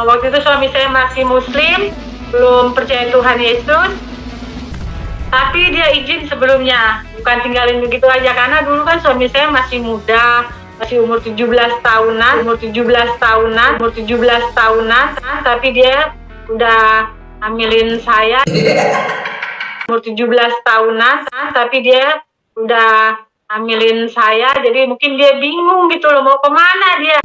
Waktu itu suami saya masih Muslim, belum percaya Tuhan Yesus. Tapi dia izin sebelumnya, bukan tinggalin begitu aja, karena dulu kan suami saya masih muda, masih umur 17 tahunan, tapi dia udah hamilin saya. Umur 17 tahunan, tapi dia udah hamilin saya, jadi mungkin dia bingung gitu loh, mau kemana dia.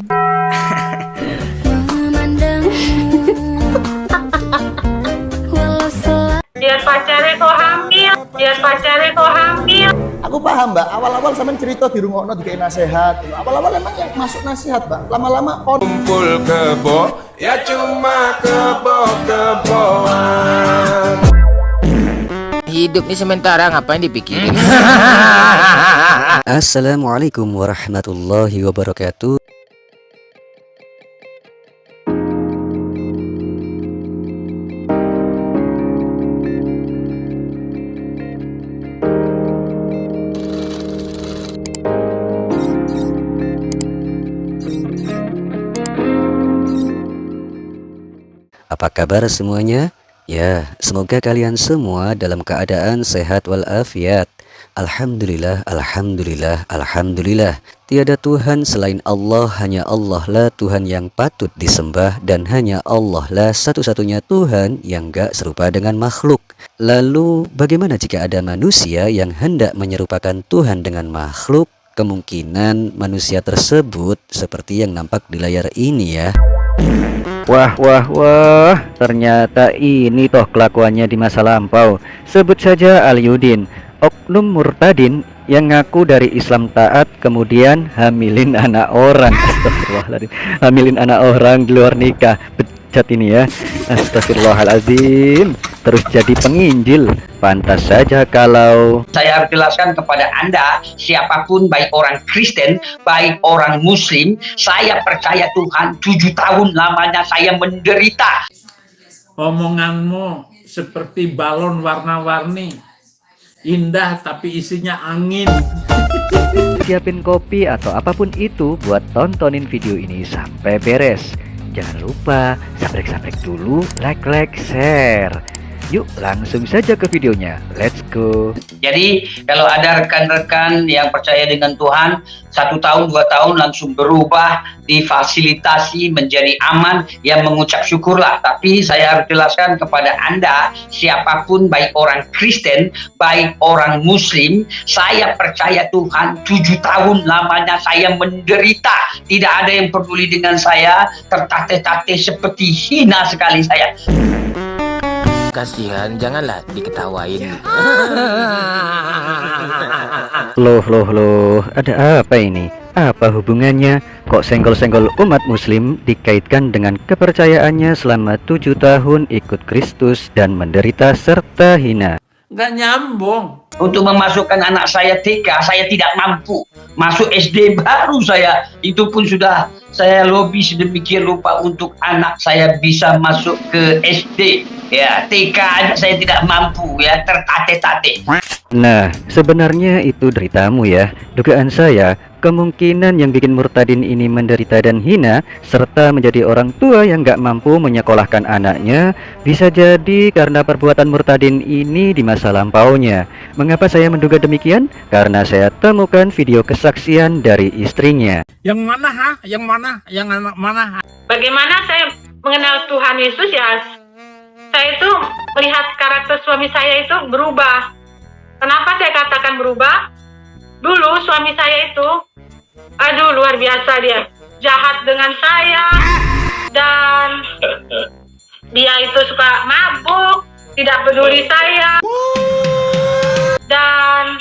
Biar pacarnya kok hamil. Aku paham, Mbak. Awal-awal sampean cerita di rumah dikei nasihat. Awal-awal emang yang masuk nasihat, Mbak. Lama-lama Kumpul kebo, ya cuma kebo-keboan. Hidup ini sementara, ngapain dipikirin? Assalamualaikum warahmatullahi wabarakatuh. Apa kabar semuanya? Ya, semoga kalian semua dalam keadaan sehat walafiat. Alhamdulillah, alhamdulillah, alhamdulillah. Tiada Tuhan selain Allah, hanya Allah lah Tuhan yang patut disembah, dan hanya Allah lah satu-satunya Tuhan yang gak serupa dengan makhluk. Lalu bagaimana jika ada manusia yang hendak menyerupakan Tuhan dengan makhluk? Kemungkinan manusia tersebut seperti yang nampak di layar ini ya. Wah, ternyata ini toh kelakuannya di masa lampau. Sebut saja Aliuddin, oknum murtadin yang ngaku dari Islam taat, kemudian hamilin anak orang. Astagfirullahaladzim, hamilin anak orang di luar nikah. Bejat ini ya, astagfirullahaladzim. Terus jadi penginjil. Pantas saja kalau saya harus jelaskan kepada Anda, siapapun, baik orang Kristen, baik orang Muslim, saya percaya Tuhan. 7 tahun lamanya saya menderita. Omonganmu seperti balon warna-warni, indah tapi isinya angin. siapin kopi atau apapun itu buat tontonin video ini sampai beres. Jangan lupa sabrek-sabrek dulu, like, share. Yuk langsung saja ke videonya, let's go. Jadi kalau ada rekan-rekan yang percaya dengan Tuhan, 1 tahun 2 tahun langsung berubah, difasilitasi menjadi aman, yang mengucap syukurlah. Tapi saya harus jelaskan kepada Anda, siapapun, baik orang Kristen, baik orang Muslim, saya percaya Tuhan. 7 tahun lamanya saya menderita, tidak ada yang peduli dengan saya, tertate-tate seperti hina sekali saya. Kasihan, janganlah diketawain. Loh, ada apa ini? Apa hubungannya? Kok senggol-senggol umat muslim dikaitkan dengan kepercayaannya selama 7 tahun ikut Kristus dan menderita serta hina? Nggak nyambung. Untuk memasukkan anak saya TK, saya tidak mampu. Masuk SD baru saya, itu pun sudah saya lobi sedemikian rupa untuk anak saya bisa masuk ke SD. Ya, TK aja saya tidak mampu ya, tertate-tate. Nah, sebenarnya itu deritamu ya. Dugaan saya, kemungkinan yang bikin murtadin ini menderita dan hina, serta menjadi orang tua yang gak mampu menyekolahkan anaknya, bisa jadi karena perbuatan murtadin ini di masa lampaunya. Mengapa saya menduga demikian? Karena saya temukan video kesaksian dari istrinya. Yang mana ha? Yang mana? Yang anak mana ha? Bagaimana saya mengenal Tuhan Yesus ya? Saya itu melihat karakter suami saya itu berubah. Kenapa saya katakan berubah? Dulu suami saya itu, aduh luar biasa dia, jahat dengan saya, dan dia itu suka mabuk, tidak peduli saya, dan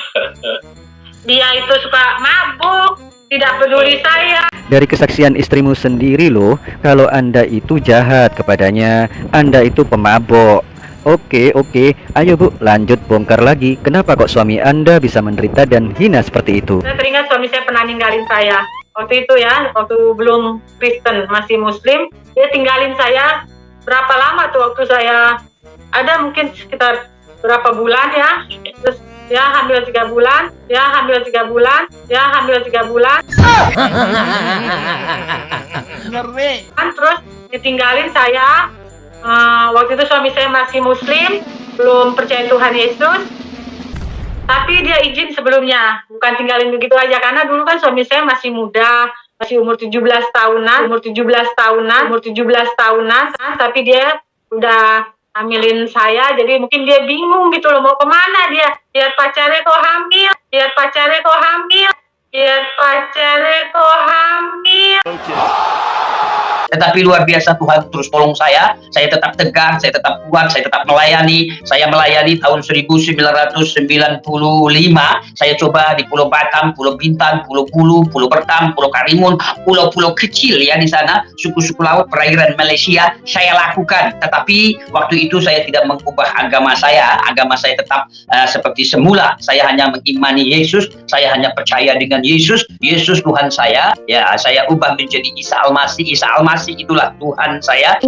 dia itu suka mabuk, tidak peduli saya. Dari kesaksian istrimu sendiri loh, kalau Anda itu jahat kepadanya, Anda itu pemabok. Oke, ayo Bu, lanjut bongkar lagi. Kenapa kok suami Anda bisa menderita dan hina seperti itu? Saya teringat suami saya pernah ninggalin saya. Waktu itu ya, waktu belum Kristen, masih Muslim, dia tinggalin saya. Berapa lama tuh waktu saya, ada mungkin sekitar berapa bulan ya. Terus ya hamil 3 bulan, ya hamil 3 bulan, ya hamil 3 bulan. Terus ditinggalin saya. Waktu itu suami saya masih muslim, belum percaya Tuhan Yesus. Tapi dia izin sebelumnya, bukan tinggalin begitu aja, karena dulu kan suami saya masih muda, masih umur 17 tahunan, tapi dia udah hamilin saya, jadi mungkin dia bingung gitu loh, mau kemana dia, lihat pacarnya kok hamil. Tetapi luar biasa Tuhan terus tolong saya tetap tegar, saya tetap kuat, saya tetap melayani. Saya melayani tahun 1995, saya coba di Pulau Batam, Pulau Bintan, Pulau Bulu, Pulau Bertam, Pulau Karimun, pulau-pulau kecil ya di sana, suku-suku laut perairan Malaysia, saya lakukan. Tetapi waktu itu saya tidak mengubah agama saya tetap seperti semula. Saya hanya mengimani Yesus, saya hanya percaya dengan Yesus Tuhan saya. Ya, saya ubah menjadi Isa Al-Masih itulah Tuhan saya.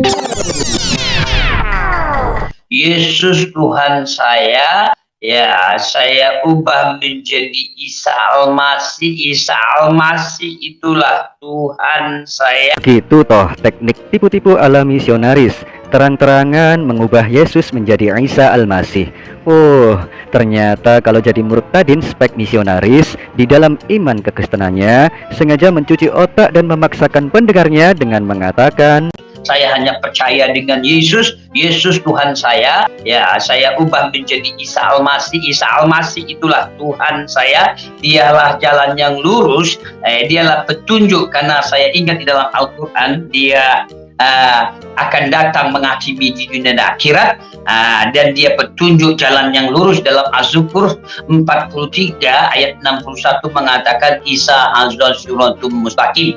Yesus Tuhan saya, ya saya ubah menjadi Isa Al-Masih itulah Tuhan saya. Gitu toh teknik tipu-tipu ala misionaris, terang-terangan mengubah Yesus menjadi Isa Al-Masih. Oh, ternyata kalau jadi murtadin spek misionaris, di dalam iman kekristenannya sengaja mencuci otak dan memaksakan pendengarnya dengan mengatakan, saya hanya percaya dengan Yesus Tuhan saya. Ya, saya ubah menjadi Isa Al-Masih itulah Tuhan saya. Dialah jalan yang lurus, dialah petunjuk, karena saya ingat di dalam Al-Quran dia akan datang menghakimi di dunia dan akhirat, dan dia petunjuk jalan yang lurus. Dalam Az-Zukhruf 43 ayat 61 mengatakan Isa azza siratum mustaqim,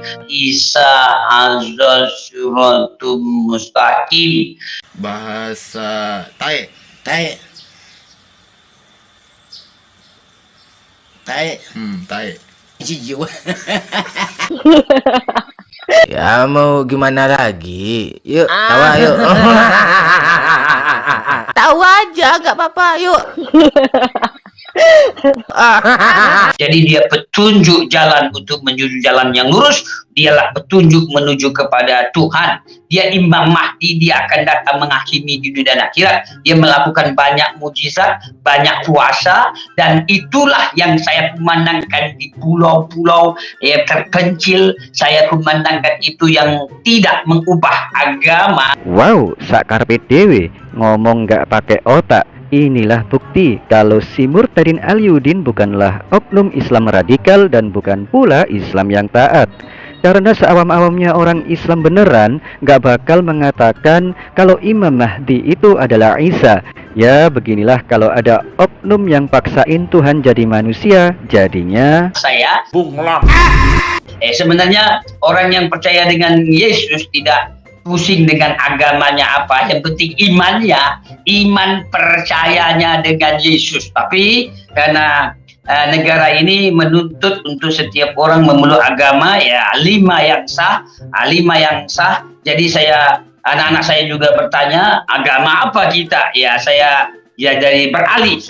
Bahasa tae. Ya mau gimana lagi? Yuk, tawa yuk. Tawa aja, gak apa-apa, yuk. Jadi dia petunjuk jalan untuk menuju jalan yang lurus. Dialah petunjuk menuju kepada Tuhan. Dia Imam Mahdi, dia akan datang menghakimi di dunia dan akhirat. Dia melakukan banyak mujizat, banyak kuasa, dan itulah yang saya kumandangkan di pulau-pulau terpencil. Saya kumandangkan itu yang tidak mengubah agama. wow, sakarpe dewe ngomong gak pakai otak. Inilah bukti kalau si Murtadin Alyudin bukanlah oknum Islam radikal dan bukan pula Islam yang taat. Karena seawam-awamnya orang Islam beneran gak bakal mengatakan kalau Imam Mahdi itu adalah Isa. Ya beginilah kalau ada oknum yang paksain Tuhan jadi manusia, jadinya Saya bunglon. sebenarnya orang yang percaya dengan Yesus tidak pusing dengan agamanya apa, yang penting imannya, iman percayanya dengan Yesus. Tapi karena negara ini menuntut untuk setiap orang memeluk agama ya 5 yang sah, Jadi anak-anak saya juga bertanya, agama apa kita? Ya saya beralih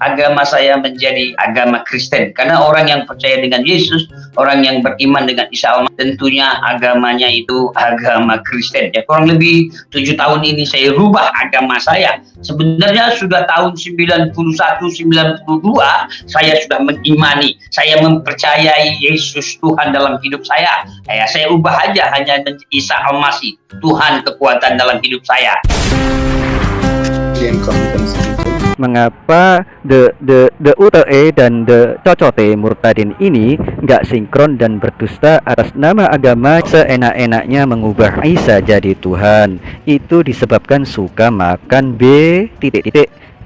agama saya menjadi agama Kristen, karena orang yang percaya dengan Yesus, orang yang beriman dengan Isa Al-Masih, tentunya agamanya itu agama Kristen. Ya, kurang lebih 7 tahun ini saya rubah agama saya. Sebenarnya sudah tahun 91, 92 saya sudah mengimani, saya mempercayai Yesus Tuhan dalam hidup saya. Ya, saya ubah aja hanya Isa Al-Masih, Tuhan kekuatan dalam hidup saya. mengapa the UTE dan the Cocote Murtadin ini nggak sinkron dan berdusta atas nama agama, seenak-enaknya mengubah Isa jadi Tuhan. Itu disebabkan suka makan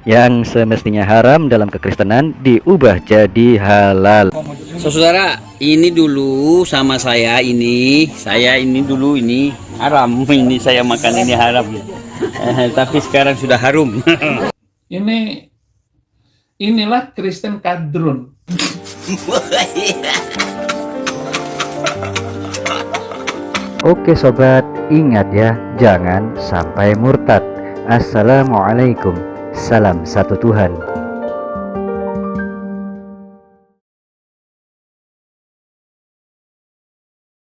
yang semestinya haram dalam kekristenan diubah jadi halal. Saudara, ini dulu sama saya ini dulu ini haram, ini saya makan ini haram. Tapi sekarang sudah harum. Inilah Kristen kadrun. Oke sobat, ingat ya, jangan sampai murtad. Assalamualaikum. Salam satu Tuhan.